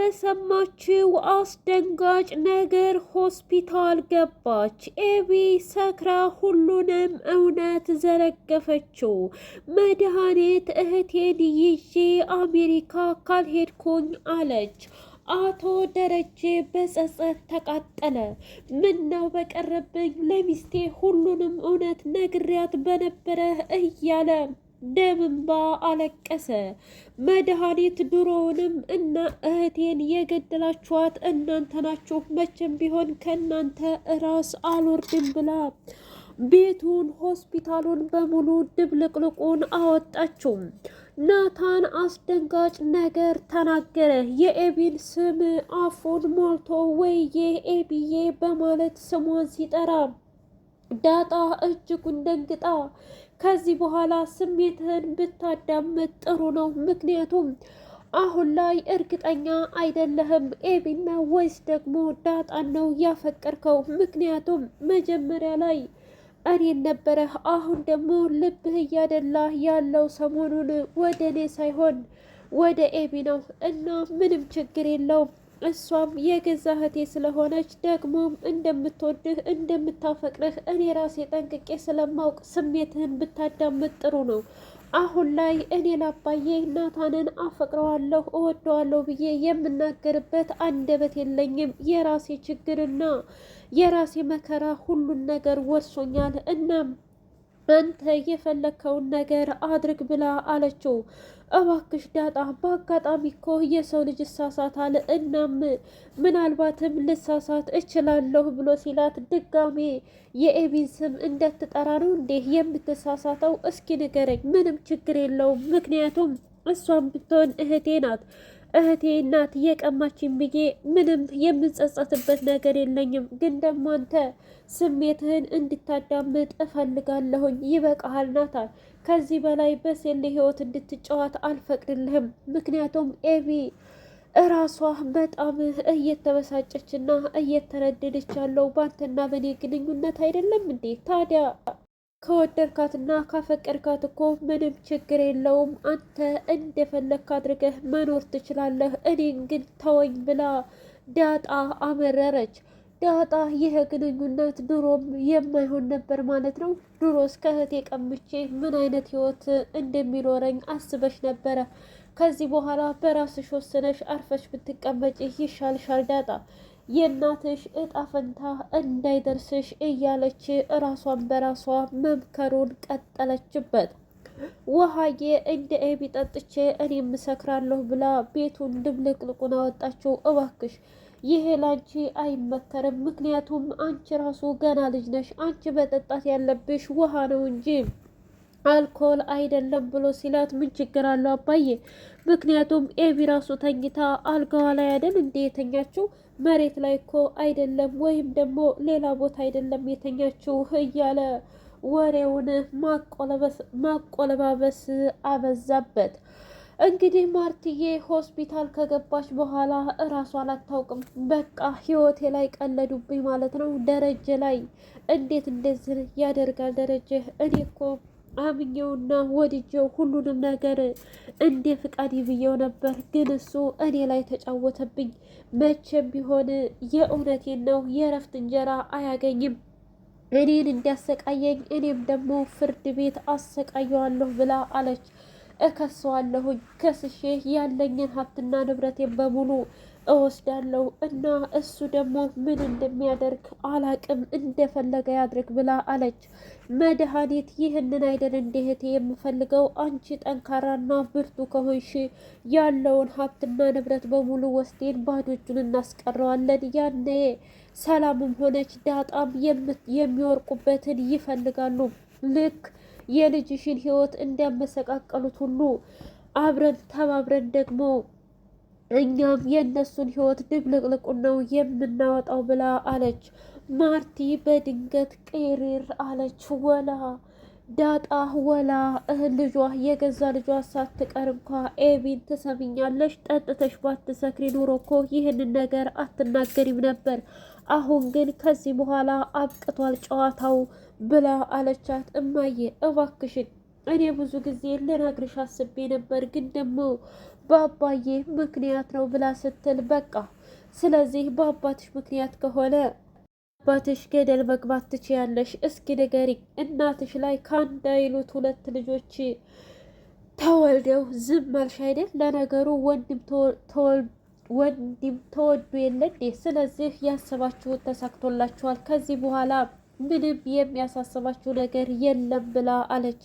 በሰማችው አስደንጋጭ ነገር ሆስፒታል ገባች። ኤቢ ሰክራ ሁሉንም እውነት ዘረገፈችው። መድኃኒት እህቴን ይዤ አሜሪካ ካልሄድኩኝ አለች። አቶ ደረጀ በጸጸት ተቃጠለ። ምን ነው በቀረብኝ ለሚስቴ ሁሉንም እውነት ነግሪያት በነበረ እያለ ደም እንባ አለቀሰ። መድኃኒት ድሮውንም እና እህቴን የገደላችኋት እናንተ ናችሁ፣ መቼም ቢሆን ከእናንተ ራስ አልወርድም ብላ ቤቱን ሆስፒታሉን በሙሉ ድብልቅልቁን አወጣችው። ናታን አስደንጋጭ ነገር ተናገረ። የኤቢን ስም አፉን ሞልቶ ወይዬ ኤቢዬ በማለት ስሟን ሲጠራ ዳጣ እጅጉን ደንግጣ ከዚህ በኋላ ስሜትህን ብታዳምጥ ጥሩ ነው፣ ምክንያቱም አሁን ላይ እርግጠኛ አይደለህም ኤቢን ነው ወይስ ደግሞ ዳጣን ነው ያፈቀርከው? ምክንያቱም መጀመሪያ ላይ እኔን ነበረ፣ አሁን ደግሞ ልብህ እያደላ ያለው ሰሞኑን ወደ እኔ ሳይሆን ወደ ኤቢ ነው እና ምንም ችግር የለውም። እሷም የገዛ እህቴ ስለሆነች ደግሞም እንደምትወድህ እንደምታፈቅርህ እኔ ራሴ ጠንቅቄ ስለማውቅ ስሜትህን ብታዳምጥ ጥሩ ነው። አሁን ላይ እኔ ላባዬ ናታንን አፈቅረዋለሁ እወደዋለሁ ብዬ የምናገርበት አንደበት የለኝም። የራሴ ችግርና የራሴ መከራ ሁሉን ነገር ወርሶኛል። እናም አንተ የፈለግከውን ነገር አድርግ ብላ አለችው። እባክሽ ዳጣ፣ በአጋጣሚ እኮ የሰው ልጅ ይሳሳታል። እናም ምናልባትም ልሳሳት እችላለሁ ብሎ ሲላት ድጋሜ የኤቢን ስም እንደትጠራ ነው እንዴ የምትሳሳተው? እስኪ ንገረኝ። ምንም ችግር የለውም፣ ምክንያቱም እሷም ብትሆን እህቴ ናት። እህቴ ናት የቀማችኝ ብዬ ምንም የምጸጸትበት ነገር የለኝም። ግን ደግሞ አንተ ስሜትህን እንድታዳምጥ እፈልጋለሁኝ። ይበቃሃል ናታን፣ ከዚህ በላይ በሴሌ ህይወት እንድትጫወት አልፈቅድልህም። ምክንያቱም ኤቢ እራሷ በጣም እየተበሳጨችና እየተረደደች ያለው ባንተና በእኔ ግንኙነት አይደለም እንዴ? ታዲያ ከወደድካትና ካፈቀድካት እኮ ምንም ችግር የለውም። አንተ እንደፈለግክ አድርገህ መኖር ትችላለህ። እኔን ግን ተወኝ ብላ ዳጣ አመረረች። ዳጣ ይህ ግንኙነት ድሮም የማይሆን ነበር ማለት ነው። ድሮስ ከእህቴ ቀምቼ ምን አይነት ህይወት እንደሚኖረኝ አስበሽ ነበረ? ከዚህ በኋላ በራስሽ ወስነሽ አርፈሽ ብትቀመጭ ይሻልሻል ዳጣ፣ የእናትሽ እጣ ፈንታ እንዳይደርስሽ እያለች እራሷን በራሷ መምከሩን ቀጠለችበት። ውሃዬ እንደ ኤቢ ጠጥቼ እኔም እሰክራለሁ ብላ ቤቱን ድብልቅልቁን አወጣችው። እባክሽ ይሄ ላንቺ አይመከርም፣ ምክንያቱም አንቺ ራሱ ገና ልጅ ነሽ። አንቺ በጠጣት ያለብሽ ውሃ ነው እንጂ አልኮል አይደለም ብሎ ሲላት ምን ችግር አለው አባዬ? ምክንያቱም ኤቢ ራሱ ተኝታ አልጋዋ ላይ አይደል እንዴ የተኛችው? መሬት ላይ እኮ አይደለም ወይም ደግሞ ሌላ ቦታ አይደለም የተኛችው እያለ ወሬውን ማቆለባበስ አበዛበት። እንግዲህ ማርትዬ ሆስፒታል ከገባች በኋላ እራሷን አታውቅም። በቃ ህይወቴ ላይ ቀለዱብኝ ማለት ነው። ደረጀ ላይ እንዴት እንደዚህ ያደርጋል ደረጀ? እኔ እኮ አምኜውና ወድጄው ሁሉንም ነገር እንደ ፍቃድ ብዬው ነበር፣ ግን እሱ እኔ ላይ ተጫወተብኝ። መቼም ቢሆን የእውነቴን ነው የእረፍት እንጀራ አያገኝም። እኔን እንዲያሰቃየኝ እኔም ደግሞ ፍርድ ቤት አሰቃየዋለሁ ብላ አለች። እከሰዋለሁኝ፣ ከስሼ ያለኝን ሀብትና ንብረቴን በሙሉ እወስዳለሁ እና እሱ ደግሞ ምን እንደሚያደርግ አላቅም፣ እንደፈለገ ያድርግ ብላ አለች። መድኃኒት ይህንን አይደል እንደ እህቴ የምፈልገው? አንቺ ጠንካራና ብርቱ ከሆንሽ ያለውን ሀብትና ንብረት በሙሉ ወስዴን ባዶ እጁን እናስቀረዋለን። ያኔ ሰላምም ሆነች ዳጣም የሚወርቁበትን ይፈልጋሉ። ልክ የልጅሽን ህይወት እንዲያመሰቃቀሉት ሁሉ አብረን ተባብረን ደግሞ እኛም የእነሱን ህይወት ድብልቅልቁን ነው የምናወጣው ብላ አለች። ማርቲ በድንገት ቅሪር አለች። ወላ ዳጣ ወላ ልጇ የገዛ ልጇ ሳትቀር እንኳ ኤቢን ትሰሚኛለሽ፣ ጠጥተሽ ባትሰክሪ ኑሮ እኮ ይህንን ነገር አትናገሪም ነበር። አሁን ግን ከዚህ በኋላ አብቅቷል ጨዋታው ብላ አለቻት። እማዬ እባክሽን እኔ ብዙ ጊዜ ልነግርሽ አስቤ ነበር፣ ግን ደግሞ በአባዬ ምክንያት ነው ብላ ስትል በቃ ስለዚህ በአባትሽ ምክንያት ከሆነ አባትሽ ገደል መግባት ትችያለሽ። እስኪ ንገሪ፣ እናትሽ ላይ ከአንድ አይሉት ሁለት ልጆች ተወልደው ዝም አልሽ አይደል? ለነገሩ ወንድም ተወዱ የለ እንዴ? ስለዚህ ያሰባችሁት ተሳክቶላችኋል። ከዚህ በኋላ ምንም የሚያሳስባችሁ ነገር የለም ብላ አለች።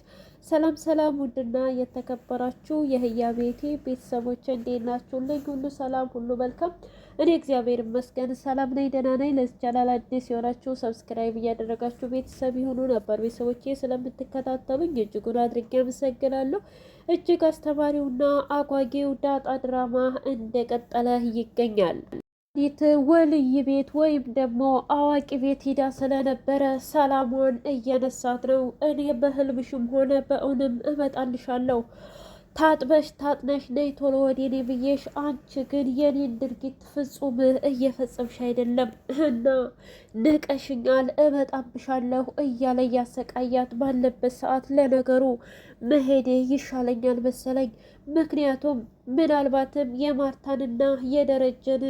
ሰላም ሰላም! ውድና የተከበራችሁ የህያ ቤቴ ቤተሰቦች እንዴት ናችሁ? ልኝ ሁሉ ሰላም ሁሉ መልካም። እኔ እግዚአብሔር ይመስገን ሰላም ነኝ፣ ደህና ነኝ። ለዚህ ቻናል አዲስ የሆናችሁ ሰብስክራይብ እያደረጋችሁ ቤተሰብ የሆኑ ነበር ቤተሰቦቼ ስለምትከታተሉኝ እጅጉን አድርጌ አመሰግናለሁ። እጅግ አስተማሪውና አጓጊው ዳጣ ድራማ እንደቀጠለ ይገኛል። ዲት ወልይ ቤት ወይም ደግሞ አዋቂ ቤት ሂዳ ስለነበረ ሰላሟን እየነሳት ነው። እኔ በህልምሽም ሆነ በእውንም እመጣልሻለሁ፣ ታጥበሽ ታጥነሽ ነይ ቶሎ ወደ እኔ ብዬሽ፣ አንቺ ግን የኔን ድርጊት ፍጹም እየፈጸምሽ አይደለም እና ንቀሽኛል፣ እመጣብሻለሁ እያለ እያሰቃያት ባለበት ሰዓት ለነገሩ መሄዴ ይሻለኛል መሰለኝ። ምክንያቱም ምናልባትም የማርታንና የደረጀን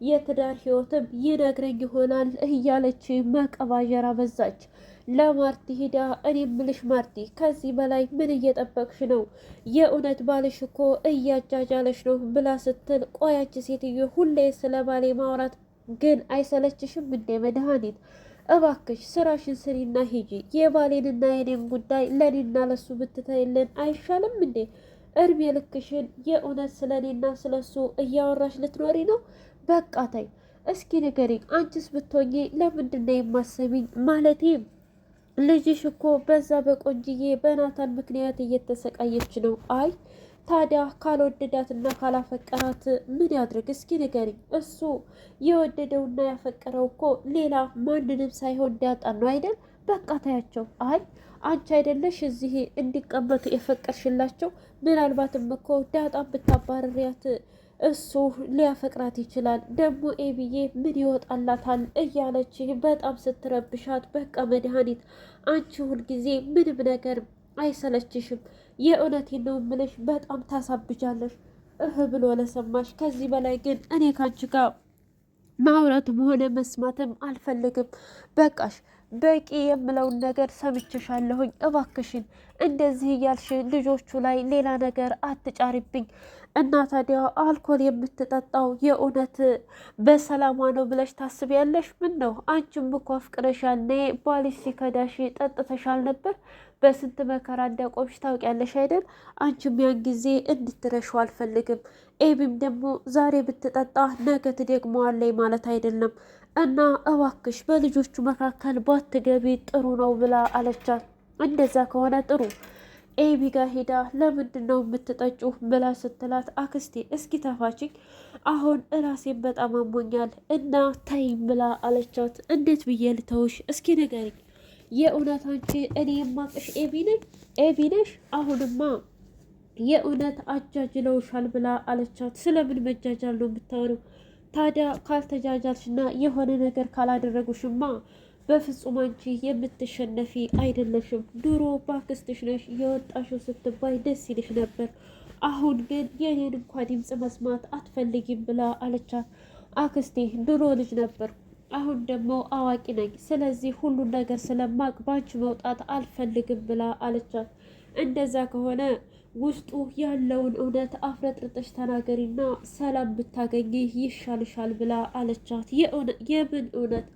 የትዳር ህይወትም ይነግረኝ ይሆናል እያለች መቀባጀራ በዛች። ለማርቲ ሂዳ እኔ ምልሽ ማርቲ፣ ከዚህ በላይ ምን እየጠበቅሽ ነው? የእውነት ባልሽ እኮ እያጃጃለሽ ነው ብላ ስትል፣ ቆያች ሴትዮ ሁሌ ስለ ባሌ ማውራት ግን አይሰለችሽም እንዴ? መድኃኒት እባክሽ ስራሽን ስሪና ሂጂ። የባሌንና የኔን ጉዳይ ለኔና ለሱ ብትተይልን አይሻልም እንዴ? እድሜ ልክሽን የእውነት ስለ እኔና ስለ እሱ እያወራሽ ልትኖሪ ነው? በቃ ተይ እስኪ ንገሪኝ፣ አንቺስ ብትሆኚ ለምንድን ነው የማሰሚኝ? ማለቴ ልጅሽ እኮ በዛ በቆንጅዬ በናታን ምክንያት እየተሰቃየች ነው። አይ ታዲያ ካልወደዳትና ካላፈቀራት ምን ያድርግ? እስኪ ንገሪኝ። እሱ የወደደውና ያፈቀረው እኮ ሌላ ማንንም ሳይሆን ዳጣን ነው አይደል? በቃ ታያቸው። አይ አንቺ አይደለሽ እዚህ እንዲቀመጡ የፈቀርሽላቸው? ምናልባትም እኮ ዳጣን ብታባረሪያት እሱ ሊያፈቅራት ይችላል። ደግሞ ኤቢዬ ምን ይወጣላታል እያለች በጣም ስትረብሻት፣ በቃ መድኃኒት አንቺ ሁልጊዜ ምንም ነገር አይሰለችሽም? የእውነቴን ነው የምልሽ፣ በጣም ታሳብጃለሽ ብሎ ለሰማሽ። ከዚህ በላይ ግን እኔ ካንቺ ጋር ማውራትም ሆነ መስማትም አልፈልግም። በቃሽ፣ በቂ የምለውን ነገር ሰምቼሻለሁኝ። እባክሽን እንደዚህ እያልሽ ልጆቹ ላይ ሌላ ነገር አትጫሪብኝ። እና ታዲያ አልኮል የምትጠጣው የእውነት በሰላሟ ነው ብለሽ ታስቢያለሽ? ምን ነው አንቺም እኮ አፍቅረሻል። እኔ ባልሽ ሲከዳሽ ጠጥተሻል ነበር። በስንት መከራ እንዳቆምሽ ታውቂያለሽ አይደል? አንቺም ያን ጊዜ እንድትረሹ አልፈልግም። ኤቢም ደግሞ ዛሬ ብትጠጣ ነገ ትደግመዋለች ማለት አይደለም። እና እባክሽ በልጆቹ መካከል ባትገቢ ጥሩ ነው ብላ አለቻት። እንደዛ ከሆነ ጥሩ። ኤቢ ጋር ሄዳ ለምንድን ነው የምትጠጩ ብላ ስትላት፣ አክስቴ እስኪ ተፋችኝ፣ አሁን እራሴን በጣም አሞኛል እና ተይም ብላ አለቻት። እንዴት ብዬ ልተውሽ? እስኪ ንገሪኝ። የእውነት አንቺ እኔ የማቅሽ ኤቢ ነሽ? አሁንማ የእውነት አጃጅለውሻል ብላ አለቻት። ስለምን መጃጃል ነው የምታወሪው? ታዲያ ካልተጃጃልሽና የሆነ ነገር ካላደረጉሽማ በፍጹም አንቺ የምትሸነፊ አይደለሽም። ድሮ ባክስትሽ ነሽ የወጣሽው ስትባይ ደስ ይልሽ ነበር። አሁን ግን የኔን እንኳ ድምፅ መስማት አትፈልጊም ብላ አለቻት። አክስቴ ድሮ ልጅ ነበር፣ አሁን ደግሞ አዋቂ ነኝ። ስለዚህ ሁሉን ነገር ስለማቅ ባንቺ መውጣት አልፈልግም ብላ አለቻት። እንደዛ ከሆነ ውስጡ ያለውን እውነት አፍረጥርጠሽ ተናገሪና ሰላም ብታገኝ ይሻልሻል ብላ አለቻት። የምን እውነት?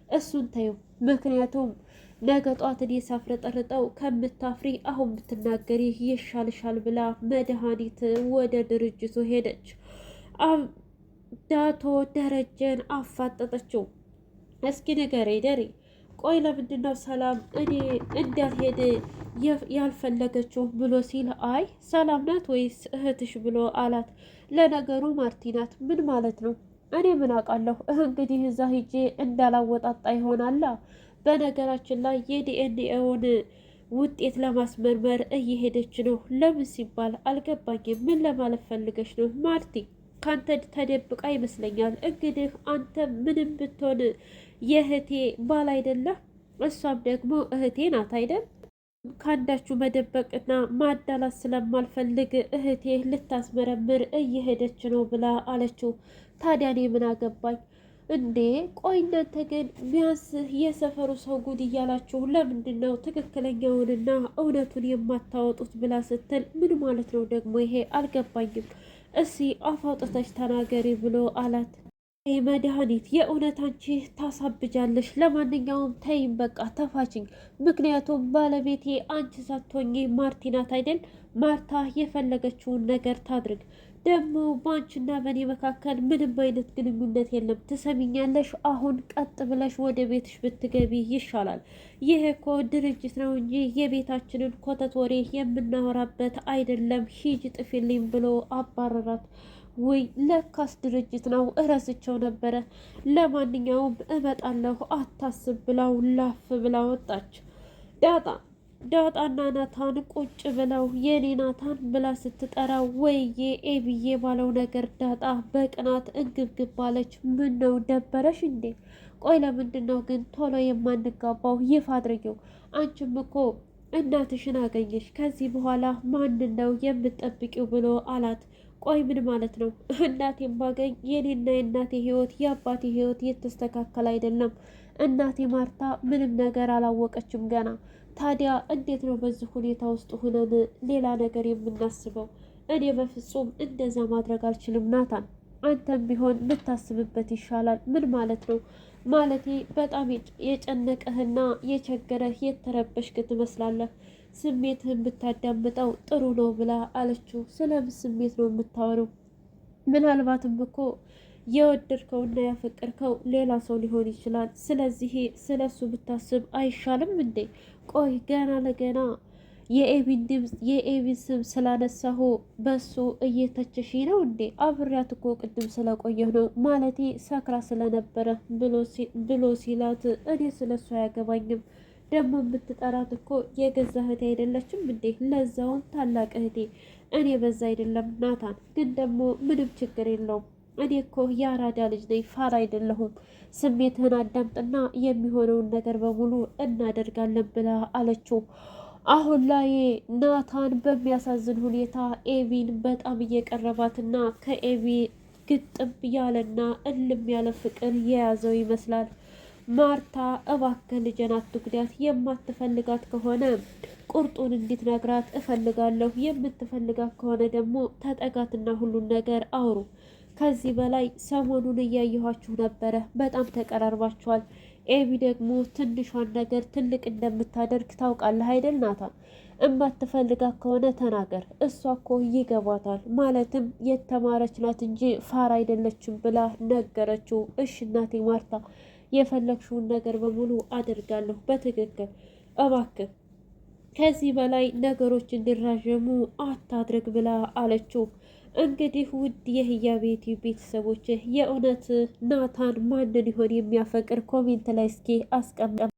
እሱን ተይው። ምክንያቱም ነገ ጧት እኔ ሳፍረጠርጠው ከምታፍሪ አሁን ብትናገሪ ይሻልሻል ብላ መድኃኒት ወደ ድርጅቱ ሄደች። ዳቶ ደረጀን አፋጠጠችው። እስኪ ንገረኝ ደሬ፣ ቆይ ለምንድነው ሰላም እኔ እንዳልሄድ ያልፈለገችው ብሎ ሲል፣ አይ ሰላም ናት ወይስ እህትሽ ብሎ አላት። ለነገሩ ማርቲ ናት። ምን ማለት ነው? እኔ ምን አውቃለሁ? እንግዲህ እዛ ሂጄ እንዳላወጣጣ ይሆናላ። በነገራችን ላይ የዲኤንኤውን ውጤት ለማስመርመር እየሄደች ነው። ለምን ሲባል አልገባኝም። ምን ለማለት ፈልገች ነው? ማርቲ ካንተ ተደብቃ ይመስለኛል። እንግዲህ አንተ ምንም ብትሆን የእህቴ ባል አይደለህ? እሷም ደግሞ እህቴ ናት አይደል? ከአንዳችሁ መደበቅና ማዳላት ስለማልፈልግ እህቴ ልታስመረምር እየሄደች ነው ብላ አለችው። ታዲያ እኔ ምን አገባኝ እንዴ? ቆይ እናንተ ግን ቢያንስ የሰፈሩ ሰው ጉድ እያላችሁ ለምንድን ነው ትክክለኛውንና እውነቱን የማታወጡት? ብላ ስትል ምን ማለት ነው ደግሞ ይሄ አልገባኝም። እስኪ አፍ አውጥተሽ ተናገሪ ብሎ አላት። ይህ መድኃኒት የእውነት አንቺ ታሳብጃለሽ። ለማንኛውም ተይም በቃ ተፋችኝ። ምክንያቱም ባለቤቴ አንቺ ሳትሆኚ ማርቲ ናት አይደል? ማርታ የፈለገችውን ነገር ታድርግ። ደግሞ በአንቺና በእኔ መካከል ምንም አይነት ግንኙነት የለም። ትሰሚኛለሽ? አሁን ቀጥ ብለሽ ወደ ቤትሽ ብትገቢ ይሻላል። ይህ እኮ ድርጅት ነው እንጂ የቤታችንን ኮተት ወሬ የምናወራበት አይደለም። ሂጅ ጥፊልኝ ብሎ አባረራት። ውይ ለካስ ድርጅት ነው፣ እረስቸው ነበረ። ለማንኛውም እመጣለሁ አታስብ ብላው ላፍ ብላ ወጣች። ዳጣና ናታን ቁጭ ብለው የኔ ናታን ብላ ስትጠራው ወይዬ ኤብዬ ባለው ነገር ዳጣ በቅናት እንግብግብ አለች። ምን ነው ደበረሽ እንዴ? ቆይ ለምንድን ነው ግን ቶሎ የማንጋባው? ይፋ አድርጊው። አንቺም እኮ እናትሽን አገኘሽ። ከዚህ በኋላ ማንን ነው የምትጠብቂው? ብሎ አላት። ቆይ ምን ማለት ነው? እናቴን ባገኝ የኔና የእናቴ ህይወት የአባቴ ህይወት የተስተካከለ አይደለም። እናቴ ማርታ ምንም ነገር አላወቀችም ገና። ታዲያ እንዴት ነው በዚህ ሁኔታ ውስጥ ሆነን ሌላ ነገር የምናስበው? እኔ በፍጹም እንደዛ ማድረግ አልችልም ናታን። አንተም ቢሆን ልታስብበት ይሻላል። ምን ማለት ነው? ማለቴ በጣም የጨነቀህና የቸገረህ የተረበሽክ ትመስላለህ። ስሜትህን ብታዳምጠው ጥሩ ነው ብላ አለችው። ስለምን ስሜት ነው የምታወሪው? ምናልባትም እኮ የወደድከውና ያፈቀርከው ሌላ ሰው ሊሆን ይችላል። ስለዚህ ስለሱ ብታስብ አይሻልም እንዴ? ቆይ ገና ለገና የኤቢን ድምፅ የኤቢን ስም ስላነሳሁ በሱ እየተቸሽ ነው እንዴ? አብሬያት እኮ ቅድም ስለቆየሁ ነው ማለቴ ሰክራ ስለነበረ ብሎ ሲላት፣ እኔ ስለሱ አያገባኝም። ደግሞ የምትጠራት እኮ የገዛ እህቴ አይደለችም እንዴ? ለዛውም ታላቅ እህቴ። እኔ በዛ አይደለም ናታን፣ ግን ደግሞ ምንም ችግር የለውም። እኔ እኮ የአራዳ ልጅ ነኝ፣ ፋራ አይደለሁም። ስሜትህን አዳምጥና የሚሆነውን ነገር በሙሉ እናደርጋለን ብላ አለችው። አሁን ላይ ናታን በሚያሳዝን ሁኔታ ኤቢን በጣም እየቀረባትና ከኤቢ ግጥም ያለና እልም ያለ ፍቅር የያዘው ይመስላል። ማርታ እባክህ ልጄን አትጉዳት፣ የማትፈልጋት ከሆነ ቁርጡን እንድትነግራት እፈልጋለሁ። የምትፈልጋት ከሆነ ደግሞ ተጠጋትና ሁሉን ነገር አውሩ። ከዚህ በላይ ሰሞኑን እያየኋችሁ ነበረ፣ በጣም ተቀራርባችኋል። ኤቢ ደግሞ ትንሿን ነገር ትልቅ እንደምታደርግ ታውቃለህ አይደል ናታን? እማትፈልጋት ከሆነ ተናገር። እሷ እኮ ይገባታል፣ ማለትም የተማረች ናት እንጂ ፋራ አይደለችም ብላ ነገረችው። እሽ እናቴ ማርታ የፈለግሽውን ነገር በሙሉ አደርጋለሁ። በትክክል እባክህ ከዚህ በላይ ነገሮች እንዲራዘሙ አታድርግ ብላ አለችው። እንግዲህ ውድ የህያ ቤት ቤተሰቦች የእውነት ናታን ማንን ይሆን የሚያፈቅር? ኮሜንት ላይ እስኪ አስቀምጠ